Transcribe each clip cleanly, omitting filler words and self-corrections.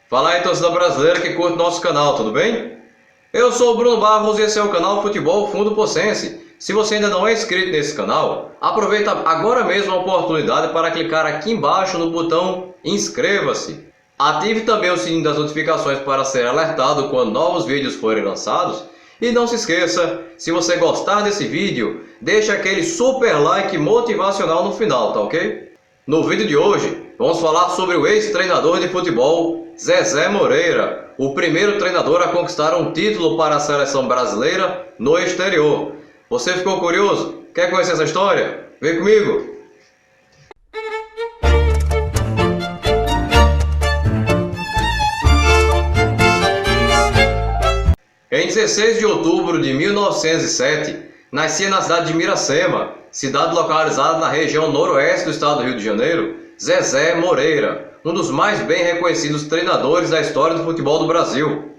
Fala aí, torcida brasileira que curte nosso canal, tudo bem? Eu sou o Bruno Barros e esse é o canal Futebol Fundo Possense. Se você ainda não é inscrito nesse canal, aproveita agora mesmo a oportunidade para clicar aqui embaixo no botão inscreva-se. Ative também o sininho das notificações para ser alertado quando novos vídeos forem lançados. E não se esqueça, se você gostar desse vídeo, deixa aquele super like motivacional no final, tá ok? No vídeo de hoje, vamos falar sobre o ex-treinador de futebol Zezé Moreira, o primeiro treinador a conquistar um título para a seleção brasileira no exterior. Você ficou curioso? Quer conhecer essa história? Vem comigo! Em 16 de outubro de 1907, nascia na cidade de Miracema, cidade localizada na região noroeste do estado do Rio de Janeiro, Zezé Moreira, um dos mais bem reconhecidos treinadores da história do futebol do Brasil.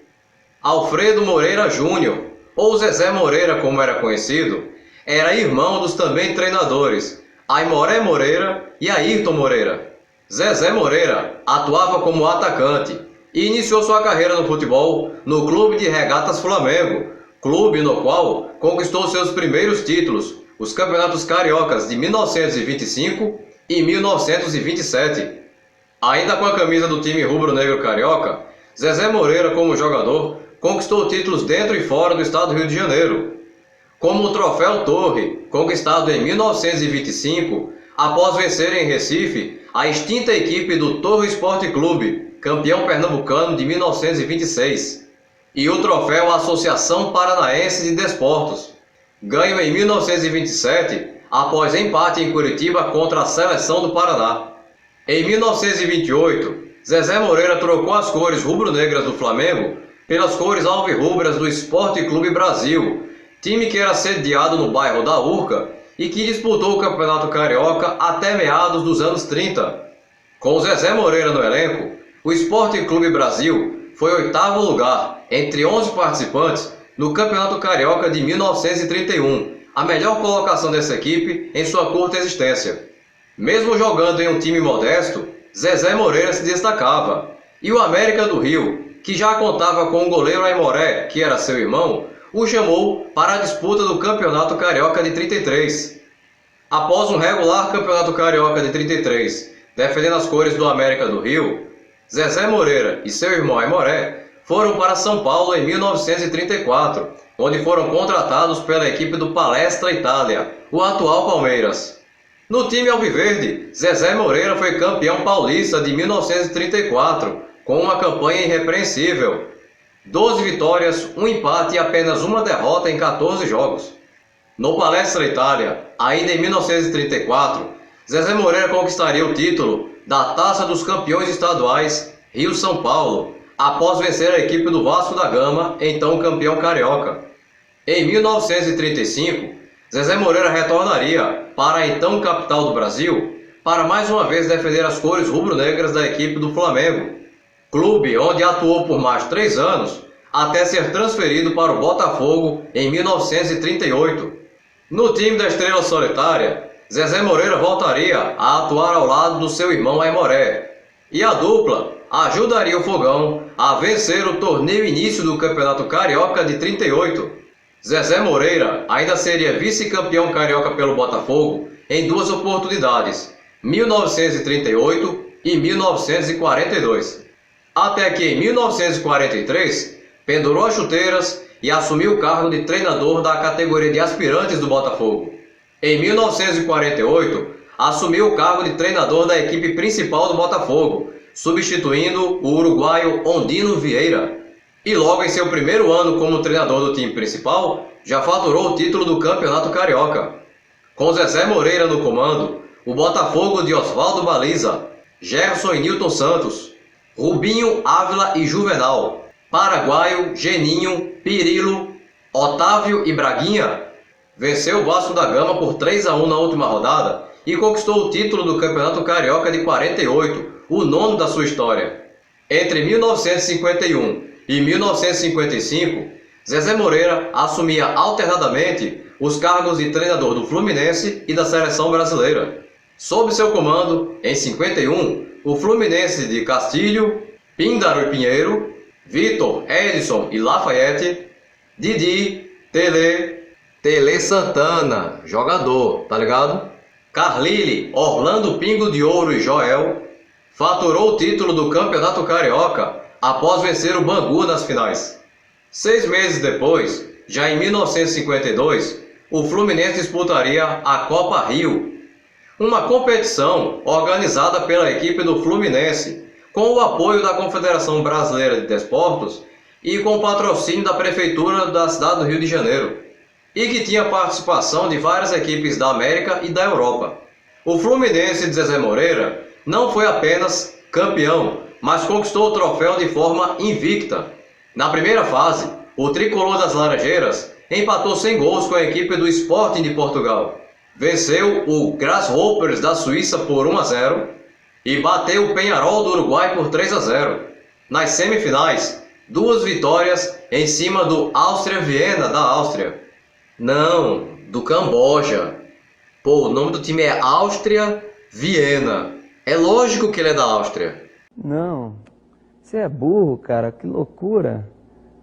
Alfredo Moreira Júnior, ou Zezé Moreira como era conhecido, era irmão dos também treinadores Aimoré Moreira e Ayrton Moreira. Zezé Moreira atuava como atacante e iniciou sua carreira no futebol no Clube de Regatas Flamengo, clube no qual conquistou seus primeiros títulos, os campeonatos cariocas de 1925 e 1927. Ainda com a camisa do time rubro-negro carioca, Zezé Moreira, como jogador, conquistou títulos dentro e fora do estado do Rio de Janeiro, como o Troféu Torre, conquistado em 1925, após vencer em Recife a extinta equipe do Torre Esporte Clube, campeão pernambucano de 1926, e o Troféu Associação Paranaense de Desportos, ganho em 1927, após empate em Curitiba contra a Seleção do Paraná. Em 1928, Zezé Moreira trocou as cores rubro-negras do Flamengo pelas cores alvirrubras do Esporte Clube Brasil, time que era sediado no bairro da Urca e que disputou o Campeonato Carioca até meados dos anos 30. Com Zezé Moreira no elenco, o Esporte Clube Brasil foi oitavo lugar, entre 11 participantes, no Campeonato Carioca de 1931, a melhor colocação dessa equipe em sua curta existência. Mesmo jogando em um time modesto, Zezé Moreira se destacava, e o América do Rio, que já contava com o goleiro Aimoré, que era seu irmão, o chamou para a disputa do Campeonato Carioca de 33. Após um regular Campeonato Carioca de 33, defendendo as cores do América do Rio, Zezé Moreira e seu irmão Aimoré foram para São Paulo em 1934, onde foram contratados pela equipe do Palestra Itália, o atual Palmeiras. No time alviverde, Zezé Moreira foi campeão paulista de 1934, com uma campanha irrepreensível. 12 vitórias, um empate e apenas uma derrota em 14 jogos. No Palestra Itália, ainda em 1934, Zezé Moreira conquistaria o título da Taça dos Campeões Estaduais Rio-São Paulo, após vencer a equipe do Vasco da Gama, então campeão carioca. Em 1935, Zezé Moreira retornaria para a então capital do Brasil para mais uma vez defender as cores rubro-negras da equipe do Flamengo, clube onde atuou por mais 3 anos, até ser transferido para o Botafogo em 1938. No time da Estrela Solitária, Zezé Moreira voltaria a atuar ao lado do seu irmão Aimoré, e a dupla ajudaria o Fogão a vencer o torneio início do Campeonato Carioca de 38. Zezé Moreira ainda seria vice-campeão carioca pelo Botafogo em 2 oportunidades, 1938 e 1942. Até que em 1943, pendurou as chuteiras e assumiu o cargo de treinador da categoria de aspirantes do Botafogo. Em 1948, assumiu o cargo de treinador da equipe principal do Botafogo, substituindo o uruguaio Ondino Vieira. E logo em seu primeiro ano como treinador do time principal, já faturou o título do Campeonato Carioca. Com Zezé Moreira no comando, o Botafogo de Oswaldo Baliza, Gerson e Nilton Santos, Rubinho, Ávila e Juvenal, Paraguaio, Geninho, Pirilo, Otávio e Braguinha, venceu o Vasco da Gama por 3-1 na última rodada e conquistou o título do Campeonato Carioca de 48, o nono da sua história. Entre 1951 e 1955, Zezé Moreira assumia alternadamente os cargos de treinador do Fluminense e da Seleção Brasileira. Sob seu comando, em 51, o Fluminense de Castilho Píndaro e Pinheiro, Vitor, Edson e Lafayette, Didi, Tele Santana, jogador, tá ligado? Carlyle, Orlando Pingo de Ouro e Joel, faturou o título do Campeonato Carioca após vencer o Bangu nas finais. 6 meses depois, já em 1952, o Fluminense disputaria a Copa Rio, uma competição organizada pela equipe do Fluminense, com o apoio da Confederação Brasileira de Desportos e com o patrocínio da Prefeitura da cidade do Rio de Janeiro, e que tinha participação de várias equipes da América e da Europa. O Fluminense de Zezé Moreira não foi apenas campeão, mas conquistou o troféu de forma invicta. Na primeira fase, o tricolor das Laranjeiras empatou sem gols com a equipe do Sporting de Portugal. Venceu o Grasshoppers da Suíça por 1-0 e bateu o Peñarol do Uruguai por 3-0. Nas semifinais, 2 vitórias em cima do Áustria Viena da Áustria. Não, do Camboja. Pô, o nome do time é Áustria Viena. É lógico que ele é da Áustria. Não, você é burro, cara, que loucura.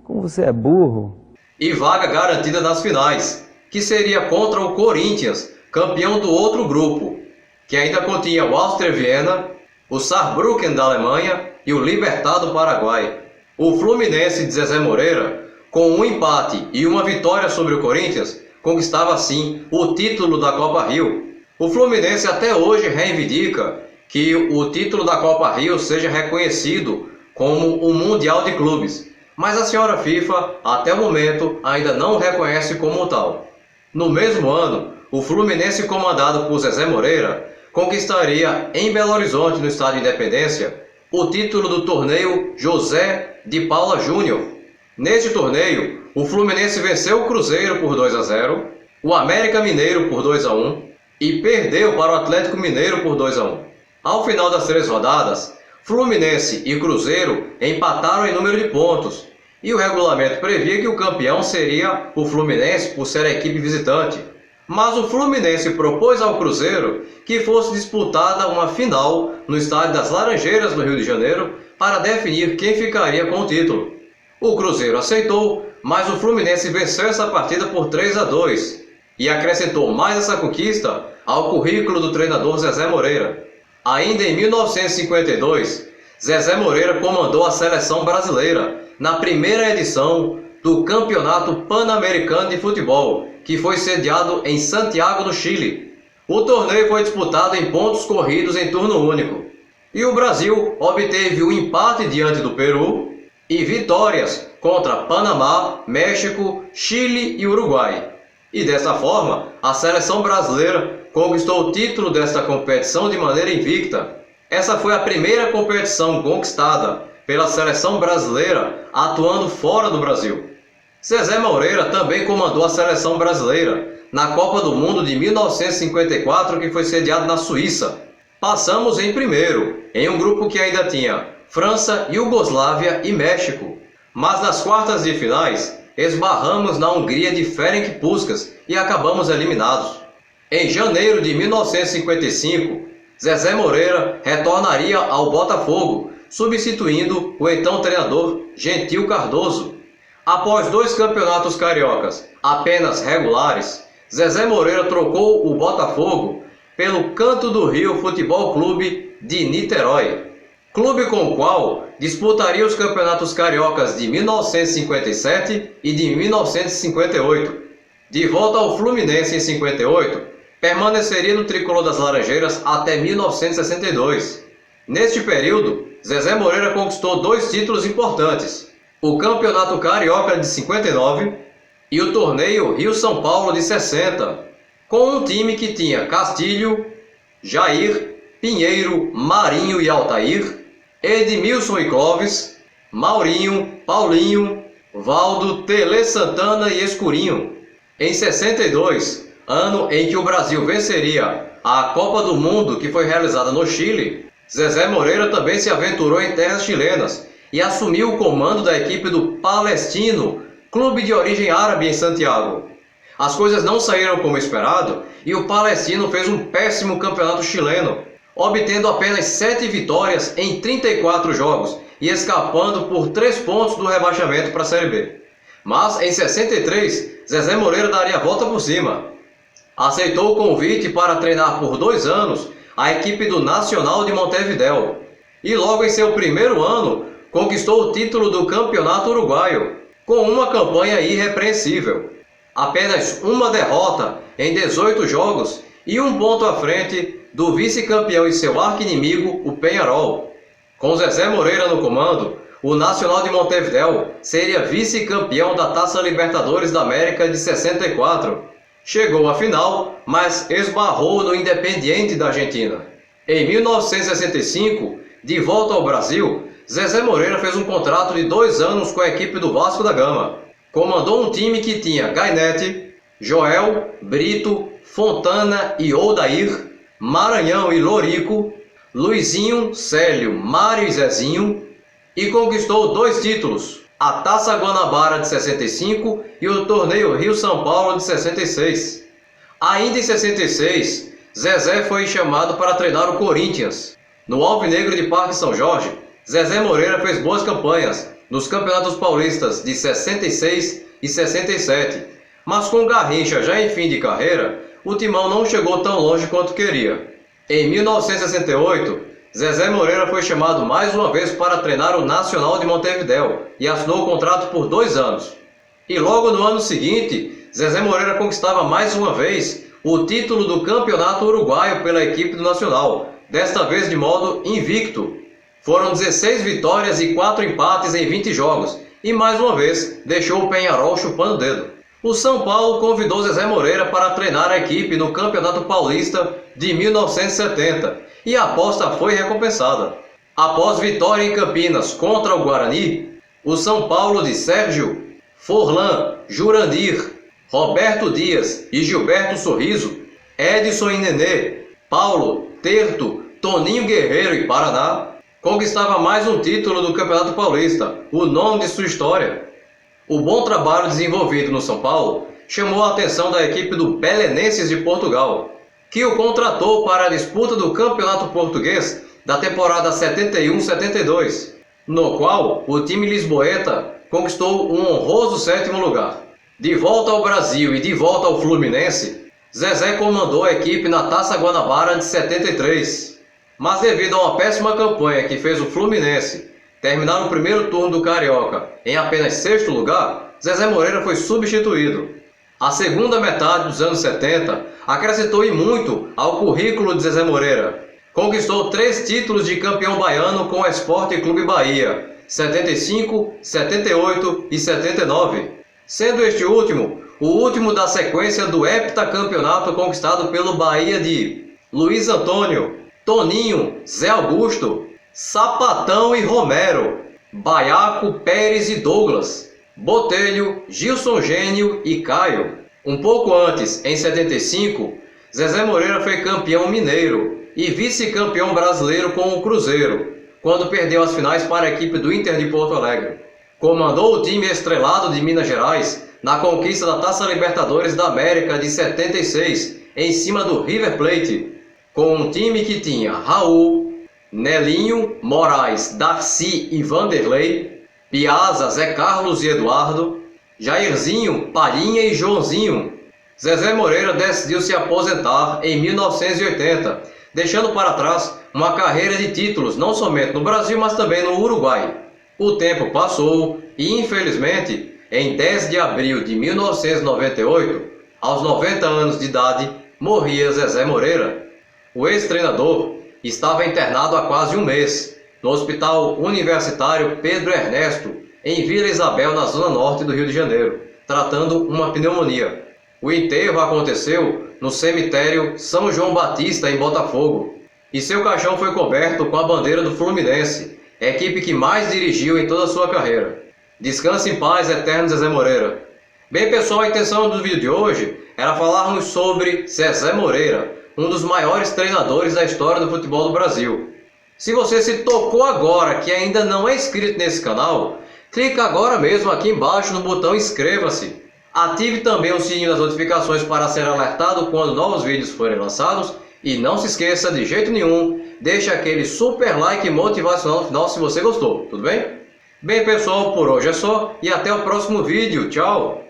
Como você é burro. E vaga garantida nas finais, que seria contra o Corinthians, campeão do outro grupo, que ainda continha o Áustria Viena, o Saarbrücken da Alemanha e o Libertad do Paraguai. O Fluminense de Zezé Moreira, com um empate e uma vitória sobre o Corinthians, conquistava assim o título da Copa Rio. O Fluminense até hoje reivindica que o título da Copa Rio seja reconhecido como o Mundial de Clubes, mas a senhora FIFA, até o momento, ainda não o reconhece como tal. No mesmo ano, o Fluminense, comandado por Zezé Moreira, conquistaria em Belo Horizonte, no Estádio Independência, o título do torneio José de Paula Júnior. Neste torneio, o Fluminense venceu o Cruzeiro por 2-0, o América Mineiro por 2-1 e perdeu para o Atlético Mineiro por 2-1. Ao final das 3 rodadas, Fluminense e Cruzeiro empataram em número de pontos, e o regulamento previa que o campeão seria o Fluminense por ser a equipe visitante. Mas o Fluminense propôs ao Cruzeiro que fosse disputada uma final no Estádio das Laranjeiras, no Rio de Janeiro, para definir quem ficaria com o título. O Cruzeiro aceitou, mas o Fluminense venceu essa partida por 3-2 e acrescentou mais essa conquista ao currículo do treinador Zezé Moreira. Ainda em 1952, Zezé Moreira comandou a seleção brasileira na primeira edição do Campeonato Pan-Americano de Futebol, que foi sediado em Santiago, no Chile. O torneio foi disputado em pontos corridos em turno único, e o Brasil obteve o empate diante do Peru e vitórias contra Panamá, México, Chile e Uruguai. E dessa forma, a seleção brasileira conquistou o título desta competição de maneira invicta. Essa foi a primeira competição conquistada pela seleção brasileira atuando fora do Brasil. Zezé Moreira também comandou a seleção brasileira na Copa do Mundo de 1954, que foi sediada na Suíça. Passamos em primeiro, em um grupo que ainda tinha França, Iugoslávia e México. Mas nas quartas de finais, esbarramos na Hungria de Ferenc Puskás e acabamos eliminados. Em janeiro de 1955, Zezé Moreira retornaria ao Botafogo, substituindo o então treinador Gentil Cardoso. Após 2 campeonatos cariocas apenas regulares, Zezé Moreira trocou o Botafogo pelo Canto do Rio Futebol Clube de Niterói, clube com o qual disputaria os campeonatos cariocas de 1957 e de 1958. De volta ao Fluminense em 58, permaneceria no tricolor das Laranjeiras até 1962. Neste período, Zezé Moreira conquistou 2 títulos importantes: o Campeonato Carioca de 59 e o Torneio Rio-São Paulo de 60, com um time que tinha Castilho, Jair, Pinheiro, Marinho e Altair, Edmilson e Clóvis, Maurinho, Paulinho, Valdo, Tele Santana e Escurinho. Em 62, ano em que o Brasil venceria a Copa do Mundo, que foi realizada no Chile, Zezé Moreira também se aventurou em terras chilenas e assumiu o comando da equipe do Palestino, clube de origem árabe em Santiago. As coisas não saíram como esperado e o Palestino fez um péssimo campeonato chileno, obtendo apenas 7 vitórias em 34 jogos e escapando por 3 pontos do rebaixamento para a Série B. Mas em 63, Zezé Moreira daria a volta por cima. Aceitou o convite para treinar por 2 anos a equipe do Nacional de Montevidéu e logo em seu primeiro ano conquistou o título do Campeonato Uruguaio, com uma campanha irrepreensível. Apenas uma derrota em 18 jogos e 1 ponto à frente do vice-campeão e seu arqui-inimigo, o Peñarol. Com Zezé Moreira no comando, o Nacional de Montevidéu seria vice-campeão da Taça Libertadores da América de 64. Chegou à final, mas esbarrou no Independiente da Argentina. Em 1965, de volta ao Brasil, Zezé Moreira fez um contrato de 2 anos com a equipe do Vasco da Gama. Comandou um time que tinha Gainete, Joel, Brito, Fontana e Odair, Maranhão e Lorico, Luizinho, Célio, Mário e Zezinho, e conquistou 2 títulos, a Taça Guanabara de 65 e o Torneio Rio-São Paulo de 66. Ainda em 66, Zezé foi chamado para treinar o Corinthians. No Alvinegro de Parque São Jorge, Zezé Moreira fez boas campanhas nos campeonatos paulistas de 66 e 67, mas com Garrincha já em fim de carreira, o timão não chegou tão longe quanto queria. Em 1968, Zezé Moreira foi chamado mais uma vez para treinar o Nacional de Montevidéu e assinou o contrato por 2 anos. E logo no ano seguinte, Zezé Moreira conquistava mais uma vez o título do Campeonato Uruguaio pela equipe do Nacional, desta vez de modo invicto. Foram 16 vitórias e 4 empates em 20 jogos, e mais uma vez deixou o Peñarol chupando o dedo. O São Paulo convidou Zezé Moreira para treinar a equipe no Campeonato Paulista de 1970, e a aposta foi recompensada. Após vitória em Campinas contra o Guarani, o São Paulo de Sérgio, Forlan, Jurandir, Roberto Dias e Gilberto Sorriso, Edson e Nenê, Paulo, Terto, Toninho Guerreiro e Paraná, conquistava mais um título do Campeonato Paulista, o 9º de sua história. O bom trabalho desenvolvido no São Paulo chamou a atenção da equipe do Belenenses de Portugal, que o contratou para a disputa do Campeonato Português da temporada 71-72, no qual o time lisboeta conquistou um honroso 7º lugar. De volta ao Brasil e de volta ao Fluminense, Zezé comandou a equipe na Taça Guanabara de 73, mas devido a uma péssima campanha que fez o Fluminense terminar no primeiro turno do Carioca em apenas 6º lugar, Zezé Moreira foi substituído. A segunda metade dos anos 70 acrescentou e muito ao currículo de Zezé Moreira. Conquistou 3 títulos de campeão baiano com o Esporte Clube Bahia, 75, 78 e 79, sendo este último o último da sequência do heptacampeonato conquistado pelo Bahia de Luiz Antônio, Toninho, Zé Augusto, Sapatão e Romero, Baiaco, Pérez e Douglas, Botelho, Gilson Gênio e Caio. Um pouco antes, em 75, Zezé Moreira foi campeão mineiro e vice-campeão brasileiro com o Cruzeiro, quando perdeu as finais para a equipe do Inter de Porto Alegre. Comandou o time estrelado de Minas Gerais na conquista da Taça Libertadores da América de 76, em cima do River Plate, com um time que tinha Raul, Nelinho, Moraes, Darcy e Vanderlei, Piazza, Zé Carlos e Eduardo, Jairzinho, Palhinha e Joãozinho. Zezé Moreira decidiu se aposentar em 1980, deixando para trás uma carreira de títulos não somente no Brasil, mas também no Uruguai. O tempo passou e, infelizmente, em 10 de abril de 1998, aos 90 anos de idade, morria Zezé Moreira. O ex-treinador estava internado há quase um mês, no Hospital Universitário Pedro Ernesto, em Vila Isabel, na zona norte do Rio de Janeiro, tratando uma pneumonia. O enterro aconteceu no cemitério São João Batista, em Botafogo, e seu caixão foi coberto com a bandeira do Fluminense, equipe que mais dirigiu em toda a sua carreira. Descanse em paz, eterno Zezé Moreira. Bem, pessoal, a intenção do vídeo de hoje era falarmos sobre Zezé Moreira, um dos maiores treinadores da história do futebol do Brasil. Se você se tocou agora que ainda não é inscrito nesse canal, clica agora mesmo aqui embaixo no botão inscreva-se. Ative também o sininho das notificações para ser alertado quando novos vídeos forem lançados e não se esqueça de jeito nenhum deixa aquele super like motivacional no final se você gostou, tudo bem? Bem pessoal, por hoje é só e até o próximo vídeo, tchau!